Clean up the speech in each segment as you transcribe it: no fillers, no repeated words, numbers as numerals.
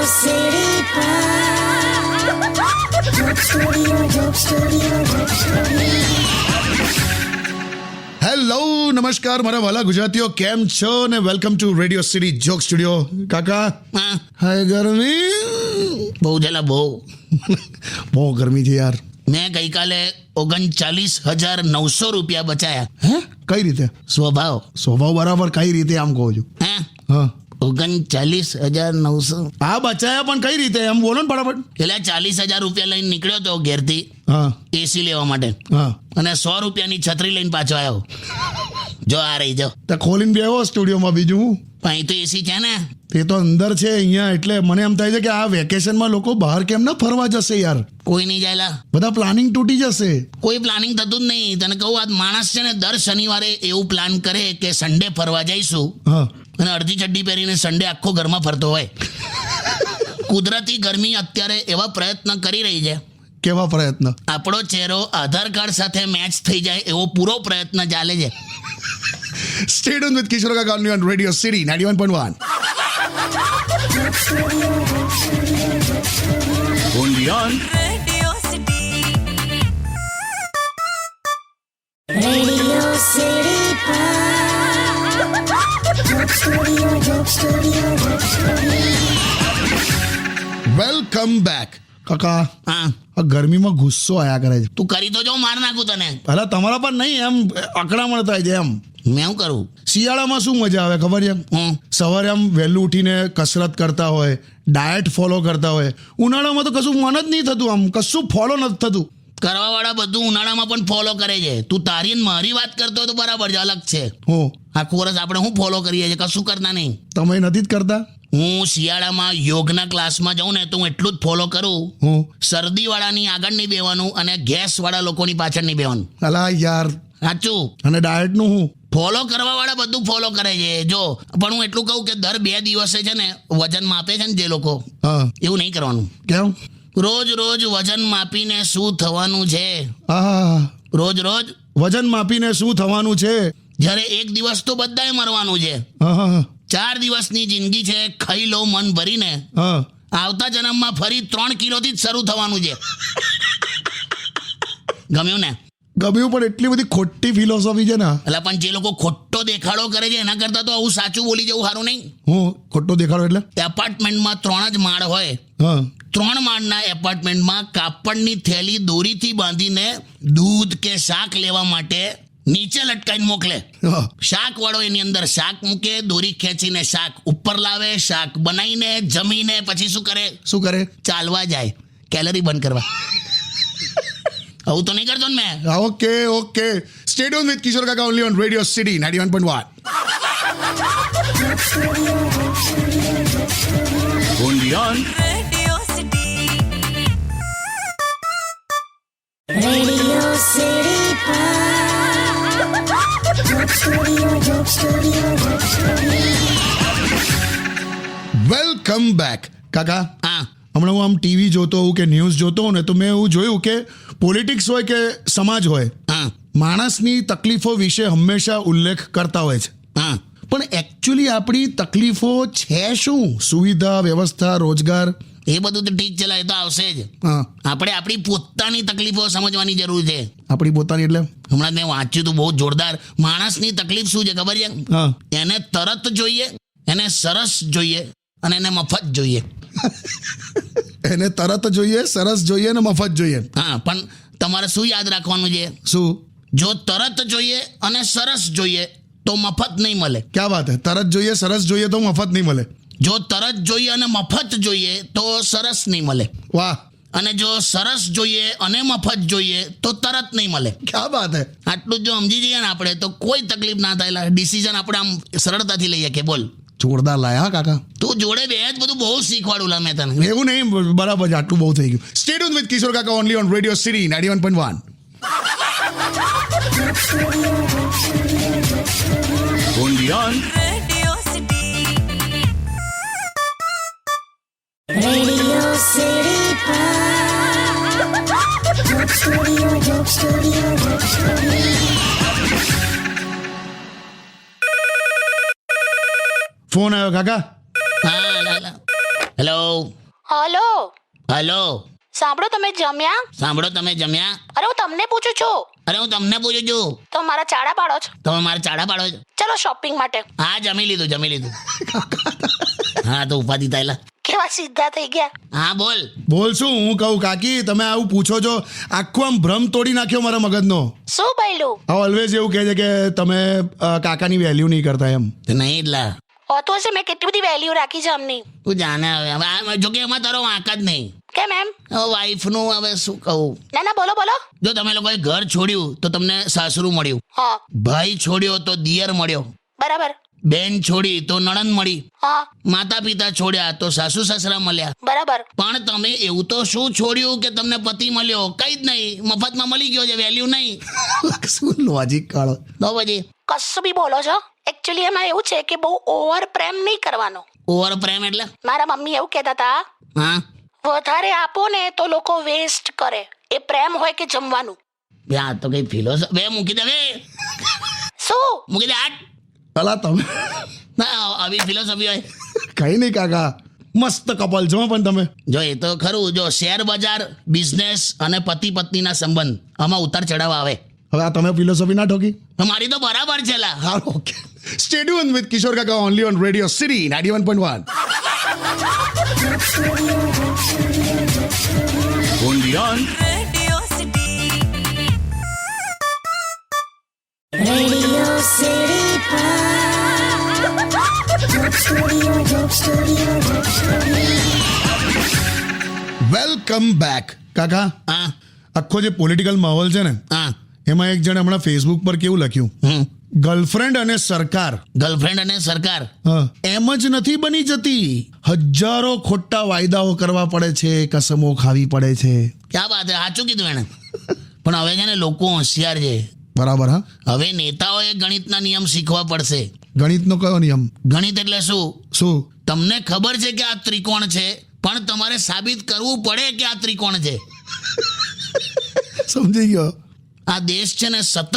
City Joke Studio. Hello નમસ્કાર મારા વાલા ગુજરાતીઓ, કેમ છો ને welcome to radio city joke studio. કાકા હાય, ગરમી બહુ જેલા બહુ ગરમી છે યાર. મેં ગઈકાલે 39,900 રૂપિયા બચાયા. હે, કઈ રીતે? સ્વભાવ બરાબર, કઈ રીતે આમ કહું છું? હે, હા, 39,900. આ બચાયા પણ કઈ રીતે એમ બોલો ને ફટાફટ. એટલે 40,000 રૂપિયા લઈને નીકળ્યો તો ઘેરથી હા એસી લેવા માટે, હા, અને 100 રૂપિયાની છત્રી લઈને પાછો આવ્યો. જો આ રહી જો, તે ખોલીને બેહો સ્ટુડિયોમાં. બીજું હું, પણ અહીં તો એસી છે ને. તે તો અંદર છે અહીંયા. એટલે મને એમ થાય છે કે આ વેકેશનમાં લોકો બહાર કેમ ના ફરવા જશે યાર? કોઈ નહીં જાયલા, બધા પ્લાનિંગ તૂટી જશે. કોઈ પ્લાનિંગ થતું જ નહીં. તને કહું, આ માણસ છે ને દર શનિવારે એવું પ્લાન કરે કે સન્ડે ફરવા જઈશું, હા, અને અડધી ચડ્ડી પહેરીને સન્ડે આખો ઘરમાં ફરતો હોય. કુદરતી ગરમી અત્યારે એવા પ્રયત્ન કરી રહી છે. કેવા પ્રયત્ન? આપણો ચહેરો આધાર કાર્ડ સાથે મેચ થઈ જાય એવો પૂરો પ્રયત્ન ચાલે છે. Stay tuned with Kishore Kaka only on Radio City 91.1. Only on Radio City Joke Studio. Welcome back. કાકા, હા, આ ગરમીમાં ગુસ્સો આયા કરે છે. તું કરી તો જો, માર નાખું તને. અલા તમારા પર નહીં, એમ અકળામણ થાય છે એમ. મેં શું કરું? શિયાળામાં શું મજા આવે ખબર છે? હું સવારે આમ વહેલું ઉઠીને કસરત કરતા હોય, ડાયટ ફોલો કરતા હોય. ઉનાળામાં તો કશું મન જ નહીં થતું, આમ કશું ફોલો નથી થતું. કરવાવાળા બધું ઉનાળામાં પણ ફોલો કરે છે. તું તારી ને મારી વાત કરતો હોય તો બરાબર છે, અલગ છે. હું આખું વર્ષ આપણે શું ફોલો કરીએ છીએ? કશું કરતા નહીં. તમે નથી જ કરતા? હું શિયાળામાં યોગના ક્લાસમાં જાઉં ને તો હું એટલું જ ફોલો કરું. હું શરદીવાળાની આગળ નહીં બેવાનું અને ગેસવાળા લોકોની પાછળ નહીં બેવાનું. અલા યાર, સાચું. અને ડાયટનું હું? ફોલો કરવાવાળા બધું ફોલો કરે છે. જો પણ હું એટલું કહું કે દર 2 દિવસે છે ને વજન માપે છે ને જે લોકો, હા, એવું નહીં કરવાનું. કેમ? રોજ વજન માપીને શું થવાનું છે? હા, રોજ વજન માપીને શું થવાનું છે? જ્યારે એક દિવસ તો બધાએ મરવાનું છે. હા હા 4 દિવસની જિંદગી છે, ખાઈ લો મન ભરીને. હા, આવતા જન્મમાં ફરી 3 કિલોથી જ શરૂ થવાનું છે. ગમ્યું ને? ગમ્યું, પણ એટલી બધી ખોટી ફિલોસોફી છે ને. એટલે પણ જે લોકો ખોટો દેખાડો કરે છે એના કરતાં તો આવું સાચું બોલી જવું સારું નહીં? હું ખોટો દેખાડો એટલે? એપાર્ટમેન્ટમાં 3 જ માળ હોય. હા, 3 માળના એપાર્ટમેન્ટમાં કાપડની થેલી દોરીથી બાંધીને દૂધ કે શાક લેવા માટે નીચે લટકાઈને મોકલે. હા, શાક વાળો એની અંદર શાક મૂકે, દોરી ખેંચીને શાક ઉપર લાવે, શાક બનાવીને જમીને પછી શું કરે? ચાલવા જાય, કેલરી બંધ કરવા. આવું તો નહીં કરતો ને મેં. Okay. Stay tuned with Kishore Kaka only on Radio City 91.1. only on Radio City Joke Studio. Welcome back. કાકા, હા, હમણાં હું આમ ટીવી જોતો હોઉં કે ન્યૂઝ જોતો હોઉં ને તો મેં એવું જોયું કે પોલિટિક્સ હોય કે સમાજ હોય, હા, માણસની તકલીફો વિશે હંમેશા ઉલ્લેખ કરતા હોય છે. હા. પણ એકચ્યુઅલી આપણી તકલીફો છે શું? સુવિધા, વ્યવસ્થા, રોજગાર? એ બધું તો ઠીક છે, એ તો આવશે જ. હા, આપણે આપણી પોતાની તકલીફો સમજવાની જરૂર છે. આપણી પોતાની એટલે? હમણાં મેં વાંચ્યું હતું બહુ જોરદાર. માણસની તકલીફ શું છે ખબર છે? હા, એને તરત જોઈએ, એને સરસ જોઈએ, અને એને મફત જોઈએ. એને તરત જોઈએ, સરસ જોઈએ ને મફત જોઈએ. હા, પણ તમારે શું યાદ રાખવાનું છે? શું? જો તરત જોઈએ અને સરસ જોઈએ તો મફત નહીં મળે. ક્યાં વાત હે? તરત જોઈએ, સરસ જોઈએ તો મફત નહીં મળે? જો તરત જોઈએ અને મફત જોઈએ તો સરસ નહીં મળે. વાહ, અને જો સરસ જોઈએ અને મફત જોઈએ તો તરત નહીં મળે. ક્યાં વાત હે? આટલું જો સમજી જઈએ ને આપણે તો કોઈ તકલીફ ના થાય. ડિસિઝન આપણે આમ સરળતાથી લઈએ કે બોલ. જોરદાર લાયા હા કાકા. તું જોડે બે જ બધું બહુ શીખવાડું લા મેં તને. એવું નહીં, બરાબર છે, આટલું બહુ થઈ ગયું. Stay tuned with Kishore Kaka only on Radio City 91.1. only on Radio City Joke Studio. Phone આવ્યો કાકા. હા, લા. હેલો હલો હેલો સાંભળો, તમે જમ્યા? સાંભળો, તમે જમ્યા? અરે હું તમને પૂછું છું. અરે હું તમને પૂછું છું, તો મારા ચાડા પાડો છો? તમે મારા ચાડા પાડો છો? ચલો શોપિંગ માટે. હા, જમી લીધું. હા, તો ઉપાધિ થયેલા. કેવા સીધા થઈ ગયા. હા, બોલ. બોલ શું હું કહું કાકી, તમે આવું પૂછો છો, આખું આમ ભ્રમ તોડી નાખ્યો મારા મગજનો. શું બોલ્યું? આ ઓલવેઝ એવું કહે છે કે તમે કાકાની વેલ્યુ નહીં કરતા એમ. તો નહીં એટલા હોતું હશે, મેં કેટલી બધી વેલ્યુ રાખી છે અમની. તું જાણે હવે જો કે એમાં તારો વાંક જ નહીં. કેમ એમ? વાઈફનું હવે શું કહું. ના બોલો બોલો. જો તમે લોકોએ ઘર છોડ્યું તો તમને સાસરું મળ્યું, હા ભાઈ છોડ્યો તો દિયર મળ્યો, બરાબર. બેન છોડી તો નણંદ મળી, હા માતા પિતા છોડ્યા તો સાસુ સસરા મળ્યા. બરાબર. પણ તમે એવું તો શું છોડ્યું કે તમને પતિ મળ્યો? કઈ જ નહીં, મફતમાં મળી ગયો છે, વેલ્યુ નહીં. શું લોજિક કાઢો. તો પછી કશું બી બોલો છો. એકચ્યુઅલી એમાં એવું છે કે બહુ ઓવર પ્રેમ નહીં કરવાનો. ઓવર પ્રેમ એટલે? મારા મમ્મી એવું કહેતા હતા, હા, વધારે આપો ને તો લોકો વેસ્ટ કરે. એ પ્રેમ હોય કે જમવાનું. બે આ તો કઈ ફિલોસોફી. બે મૂકી દે, બે શું મૂકી દે. આટ અલા તમે ના, આવી ફિલોસોફી હોય? કઈ નહીં કાકા, મસ્ત કપલ છો પણ તમે. જો એ તો ખરું. જો શેર બજાર, બિઝનેસ અને પતિ પત્નીના સંબંધ, આમાં ઉતાર ચઢાવ આવે. હવે આ તમે ફિલોસોફી ના ઠોકી. મારી તો બરાબર છે લા. હા, ઓકે. સ્ટે ટ્યુન વિથ કિશોર કાકા only on radio city 91.1. only on Radio City. Radio City welcome back કાકા. હા આખો જે પોલિટિકલ માહોલ છે ને, હા એમાં એક જણે હમણાં ફેસબુક પર કેવું લખ્યું, ગર્લફ્રેન્ડ અને સરકાર ગર્લફ્રેન્ડ અને સરકાર એમ જ નથી બની જતી. હજારો ખોટા વાયદાઓ કરવા પડે છે, કસમો ખાવી પડે છે. ક્યાં વાત છે, સાચું કીધું એને. પણ હવે છે ને લોકો હોશિયાર છે. બરાબર. હા, હવે નેતાઓએ ગણિતના નિયમ શીખવા પડશે. ગણિતનો કયો નિયમ? ગણિત એટલે શું? તમને ખબર છે કે આ ત્રિકોણ છે, પણ તમારે સાબિત કરવું પડે કે આ ત્રિકોણ છે. સમજી ગયો. આ દેશ છે ને સતત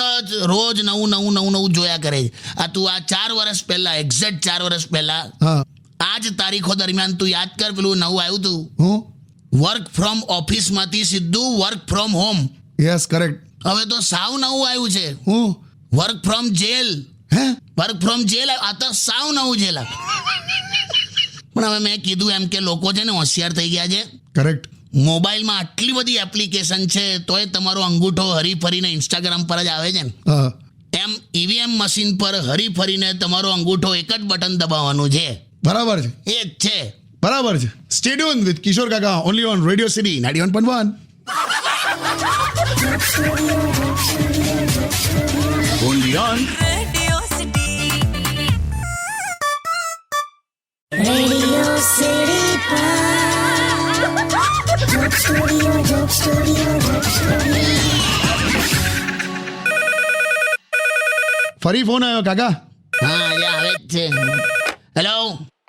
રોજ નવું જોયા કરે છે. આ તું આ 4 વર્ષ પહેલા, એક્ઝેક્ટ 4 વર્ષ પહેલા હા, આ જ તારીખો દરમિયાન તું યાદ કર, પેલું નવું આવ્યું હતું, હું વર્ક ફ્રોમ ઓફિસમાંથી સીધું work from home. Yes, correct. હવે તો સાવ નવું આવ્યું છે, હું વર્ક ફ્રોમ જેલ. હે વર્ક ફ્રોમ જેલ, આ તો સાવ નવું જેલ. પણ હવે મેં કીધું એમ કે લોકો છે ને હોશિયાર થઈ ગયા છે. કરેક્ટ. મોબાઈલમાં આટલી બધી એપ્લિકેશન છે, તોય તમારો અંગૂઠો હરીફરીને ઇન્સ્ટાગ્રામ પર જ આવે છે ને. હા, એમ ઈવીએમ મશીન પર હરીફરીને તમારો અંગૂઠો એક જ બટન દબાવવાનું છે. બરાબર છે, એ જ છે. બરાબર છે. સ્ટે ટ્યુન વિથ કિશોર કાકા only on radio city 91.1. only on Radio City. Radio City ફરી ફોન આવ્યો કાકા. હા, આજે આવે જ છે. હેલો,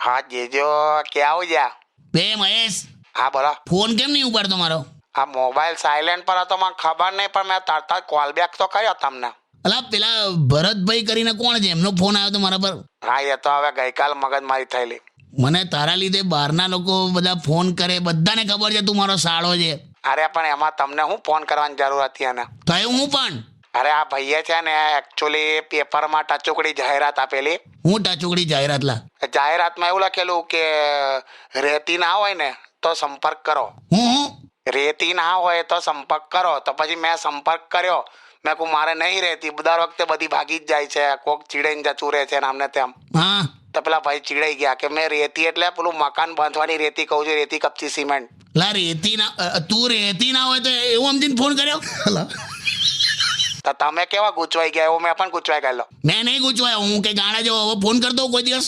હા જીજો, ક્યાં આવું જા? બે મહેશ, હા બોલો. ફોન કેમ નહીં ઉપાડતો મારો? આ મોબાઈલ સાયલેન્ટ પર હતો, મને ખબર નહીં, પણ મેં તરત જ કોલ બેક તો કર્યો તમને. અલા, પેલા ભરતભાઈ કરીને કોણ છે, એમનો ફોન આવ્યો તો મારા પર. હા, એ તો હવે ગઈકાલ મગજમારી થયેલી. મને તારા લીધે બહારના લોકો બધા ફોન કરે, બધાને ખબર છે તું મારો સાળો છે. અરે પણ એમાં તમને હું ફોન કરવાની જરૂર હતી એને? થયું હું પણ? અરે આ ભાઈએ છે ને એકચ્યુઅલી પેપરમાં ટચુકડી જાહેરાત આપેલી. હું ટચુકડી જાહેરાત લા? જાહેરાતમાં એવું લખેલું કે રેતી ના હોય ને તો સંપર્ક કરો. હું રેતી ના હોય તો સંપર્ક કરો. તો પછી મેં સંપર્ક કર્યો. મેં કહું મારે નહીં રહેતી, દર વખતે બધી ભાગી જ જાય છે, કોક ચીડાઈને જતું રહે છે ને આમને તેમ. હા, તો પેલા ભાઈ ચીડાઈ ગયા કે મેં રેતી એટલે પેલું મકાન બાંધવાની રેતી કહું છું, રેતી કપચી સિમેન્ટ. લા રેતી ના, તું રેતી ના હોય તો એવું સમજીને ફોન કર્યો? તો તમે કેવા ગૂંચવાઈ ગયા? એવું મેં પણ ગૂંચવાઈ ગયેલો. મેં નહીં ગુચવાયો, હું કે ગાણા જેવો હવે ફોન કરતો કોઈ દિવસ.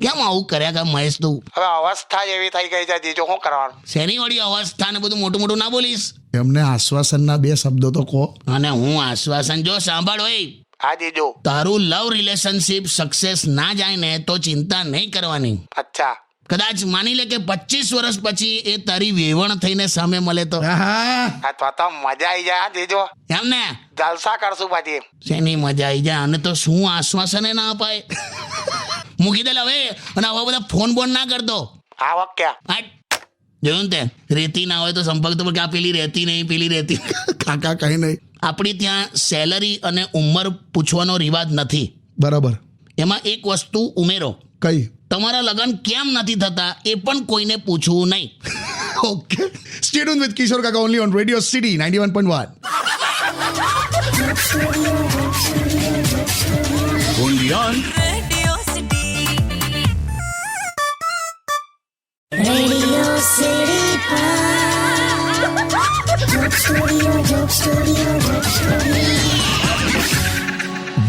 કેમ આવું કર્યા કર મહેશ તું? હવે અવસ્થા જ એવી થઈ ગઈ છે જીજો, શું કરવાનું? શેની વળી અવસ્થા ને બધું મોટું મોટું ના બોલીશ. એમને આશ્વાસનના 2 શબ્દો તો કહો. અને હું આશ્વાસન, જો સાંભળ હોય, હા જીજો. તારું લવ રિલેશનશિપ સક્સેસ ના જાય ને તો ચિંતા નહીં કરવાની. અચ્છા. કદાચ માની લે કે 25 વર્ષ પછી એ તારી વેવણ થઈને સામે મળે તો? હા તો મજા આવી જાય. હા જીજો, એમ ને? જલસા કરશું પછી. શેની મજા આવી જાય? અને તો શું આશ્વાસન ના અપાય? મૂકી દે હવે. અને હવે બધા ફોન બોન ના કરતો. આવક ક્યાં? હાટ. જોયું ને તે રેતી ના હોય તો સંપર્ક તો કે આ પેલી રહેતી નહીં પેલી રહેતી. કાકા કઈ નહીં. આપણી ત્યાં સેલરી અને ઉંમર પૂછવાનો રિવાજ નથી. બરાબર. એમાં એક વસ્તુ ઉમેરો, કઈ? તમારા લગ્ન કેમ નથી થતા એ પણ કોઈને પૂછવું નહીં. ઓકે. સ્ટે ટ્યુન વિથ કિશોર કાકા only on radio city 91.1. only on Radio City. Radio City Joke Studio.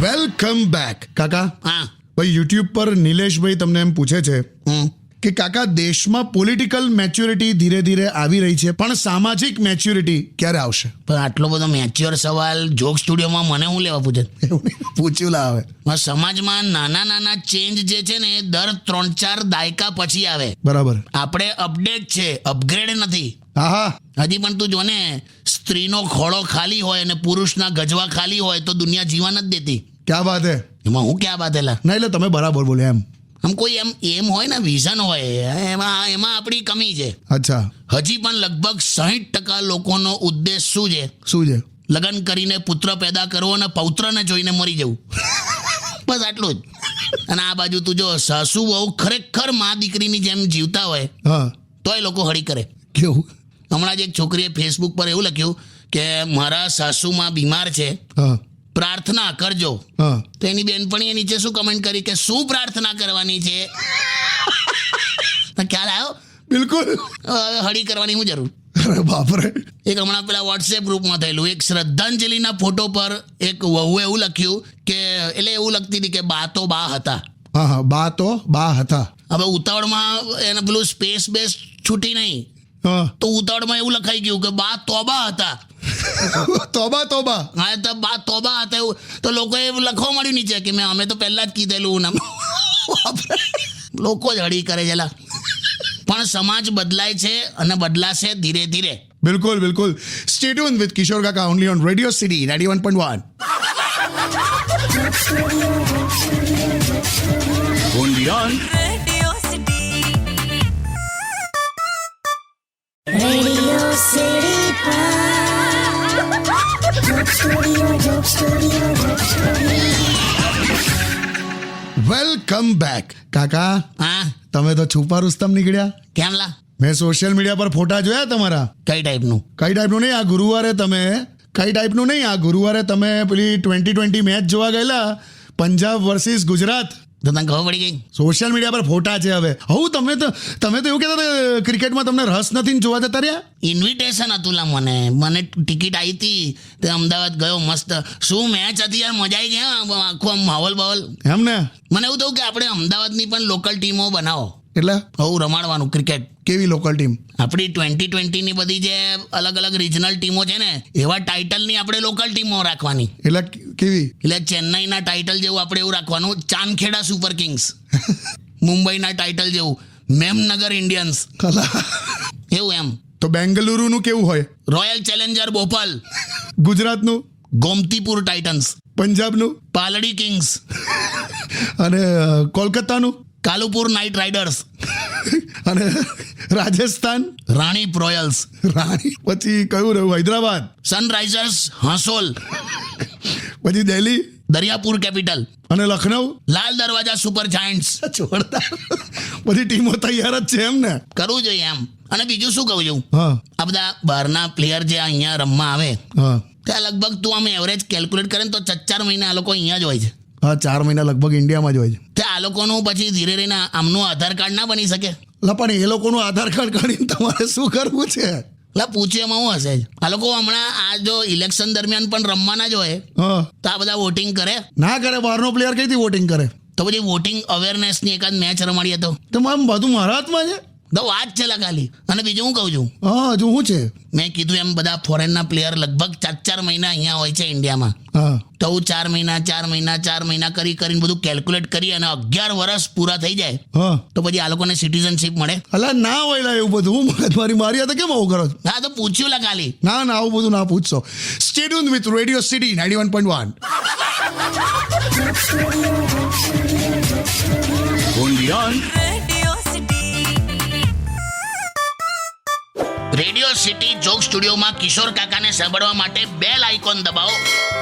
Welcome back. કાકા હા. ભાઈ યુટ્યુબ પર નિલેશભાઈ તમને એમ પૂછે છે હમ. કે કાકા દેશમાં પોલિટિકલ મેચ્યોરિટી ધીરે ધીરે આવી રહી છે પણ સામાજિક મેચ્યોરિટી ક્યારે આવશે? પણ આટલો બધો મેચ્યોર સવાલ જોક સ્ટુડિયોમાં મને હું લેવા પૂછે? એવું નહીં, પૂછ્યું લા હવે. સમાજમાં નાના નાના ચેન્જ જે છે ને એ દર 3-4 દાયકા પછી આવે. બરાબર. આપણે અપડેટ છે, અપગ્રેડ નથી. હા હા. હજી પણ તું જો ને, સ્ત્રીનો ખોળો ખાલી હોય અને પુરુષના ગજવા ખાલી હોય તો દુનિયા જીવા નથી દેતી. ક્યાં વાત હે? એમાં હું ક્યાં બાતેલા? ના એટલે તમે બરાબર બોલ્યા એમ. આમ કોઈ એમ હોય ને, વિઝન હોય, એમાં આપણી કમી છે. અચ્છા. હજી પણ લગભગ 60% લોકોનો ઉદ્દેશ શું છે? શું છે? લગ્ન કરીને પુત્ર પેદા કરવો અને પૌત્રને જોઈને મરી જવું. બસ આટલું જ. અને આ બાજુ તું જો, સાસુ બહુ ખરેખર માં દીકરીની જેમ જીવતા હોય હા. તો એ લોકો હળી કરે. કેવું? હમણાં જ એક છોકરીએ ફેસબુક પર એવું લખ્યું કે મારા સાસુમાં બીમાર છે, હા પ્રાર્થના કરજો. હા. તો એની બેનપણીએ નીચે શું કમેન્ટ કરી કે શું પ્રાર્થના કરવાની છે? ખ્યાલ આવ્યો? બિલકુલ. હવે હળી કરવાની શું જરૂર? અરે બાપરે. એક હમણાં પેલા વોટ્સએપ ગ્રુપમાં થયેલું, એક શ્રદ્ધાંજલિના ફોટો પર એક વહુએ એવું લખ્યું કે, એટલે એવું લખતી હતી કે બા તો બા હતા. હા હા. બા તો બા હતા. હવે ઉતાવળમાં એને પેલું સ્પેસ બેસ છૂટી નહીં, હા. તો ઉતાવળમાં એવું લખાઈ ગયું કે બા તોબા હતા. તોબા તોબા. હા, તો બા તોબા હતા એવું તો લોકોએ લખવા મળ્યું નીચે કે અમે તો પહેલા જ કીધેલું ને. લોકો જ હળી કરે છે લા. પણ સમાજ બદલાય છે અને બદલાશે ધીરે ધીરે. બિલકુલ બિલકુલ. સ્ટે ટ્યુન વિથ કિશોર કાકા only on radio city 91.1. only on Radio City. Radio City Joke Studio. Welcome back. કાકા હા, તમે તો છુપા રુસ્તમ નીકળ્યા. કેમ લા? મેં સોશિયલ મીડિયા પર ફોટા જોયા તમારા. કઈ ટાઈપનું? કઈ ટાઈપનું નહીં, આ ગુરુવારે તમે પેલી 2020 મેચ જોવા ગયેલા, પંજાબ વર્સિસ ગુજરાત. તો તને ખબર પડી ગઈ? સોશિયલ મીડિયા પર ફોટા છે. હવે હું તમે તો એવું કહેતા હતા ક્રિકેટમાં તમને રસ નથી ને જોવા જતા રહ્યા. ઇન્વિટેશન હતું લા. મને ટિકિટ આવી હતી, તે અમદાવાદ ગયો. મસ્ત શું મેચ હતી યાર, મજા આવી ગઈ. હા, આખો આમ માહોલ બાહોલ. એમ ને? મને એવું થયું કે આપણે અમદાવાદની પણ લોકલ ટીમો બનાવો. એટલે હું રમાડવાનું ક્રિકેટ. કેવી લોકલ ટીમ? આપણી 2020ની બધી જે અલગ અલગ રિજનલ ટીમો છે ને, એવા ટાઇટલની આપણે લોકલ ટીમો રાખવાની. એટલે કેવી? એટલે ચેન્નઈના ટાઇટલ જેવું આપણે એવું રાખવાનું, ચાંદખેડા સુપર કિંગ્સ. મુંબઈના ટાઇટલ જેવું મેમનગર ઇન્ડિયન્સ, એવું એમ. તો બેંગલુરુનું કેવું હોય? Royal Challenger Bhopal. ગુજરાતનું? ગોમતીપુર ટાઇટન્સ. પંજાબનું? પાલડી કિંગ્સ. અને કોલકાતાનું? Kalupur night riders. અને રાજસ્થાન? રાણીપ રોયલ્સ. રાણી. પછી કયું રહ્યું? હૈદરાબાદ? સનરાઇઝર્સ હાંસોલ. પછી દિલ્હી? દરિયાપુર કેપિટલ. અને લખનઉ? Lal Darwaja super Giants. જોરદાર. બધી ટીમો તૈયાર જ છે એમ ને? કરવું જોઈએ એમ. અને બીજું શું કહું છું, હા આ બધા બહારના પ્લેયર જે અહીંયા રમવા આવે, હા ત્યાં લગભગ તું આમ એવરેજ કેલ્ક્યુલેટ કરે ને તો 4 મહિના આ લોકો અહીંયા જ હોય છે. હા 4 મહિના લગભગ ઇન્ડિયામાં જ હોય છે. તે આ લોકોનું પછી ધીરે રહીને આમનું આધાર કાર્ડ ના બની શકે. લા પણ એ લોકોનું આધાર કાર્ડ કાઢીને તમારે શું કરવું છે? લા પૂછ્યું એમાં હું હશે જ. આ લોકો હમણાં આ જો ઇલેક્શન દરમિયાન પણ રમવાના જ હોય હા તો આ બધા વોટિંગ કરે ના કરે. બહારનો પ્લેયર કઈથી વોટિંગ કરે? તો પછી વોટિંગ અવેરનેસની એકાદ મેચ રમાડીએ તો બધું મારા હાથમાં છે. તો વાત છે લા ખાલી. અને બીજું હું કહું છું, હા હજુ શું છે? મેં કીધું એમ બધા ફોરેનના પ્લેયર લગભગ 4 મહિના અહીંયા હોય છે ઇન્ડિયામાં. હા તો હું 4 મહિના કરીને બધું કેલ્ક્યુલેટ કરી અને 11 વર્ષ પૂરા થઈ જાય હા તો પછી આ લોકોને સિટીઝનશીપ મળે. અલા ના હોય લા એવું બધું. હું મારી હતા કેમ આવું કરો છો? હા તો પૂછ્યું લા ખાલી. ના આવું બધું ના પૂછશો. Stay tune with radio city 91.1. only on Radio City. Radio city joke સ્ટુડિયોમાં કિશોર કાકાને સાંભળવા માટે બેલ આઇકોન દબાવો.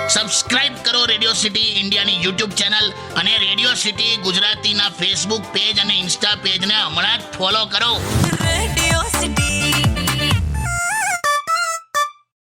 સબસ્ક્રાઇબ કરો રેડિયો સિટી ઇન્ડિયાની યુટ્યુબ ચેનલ અને રેડિયો સિટી ગુજરાતીના ફેસબુક પેજ અને ઇન્સ્ટા પેજને હમણાં જ ફોલો કરો.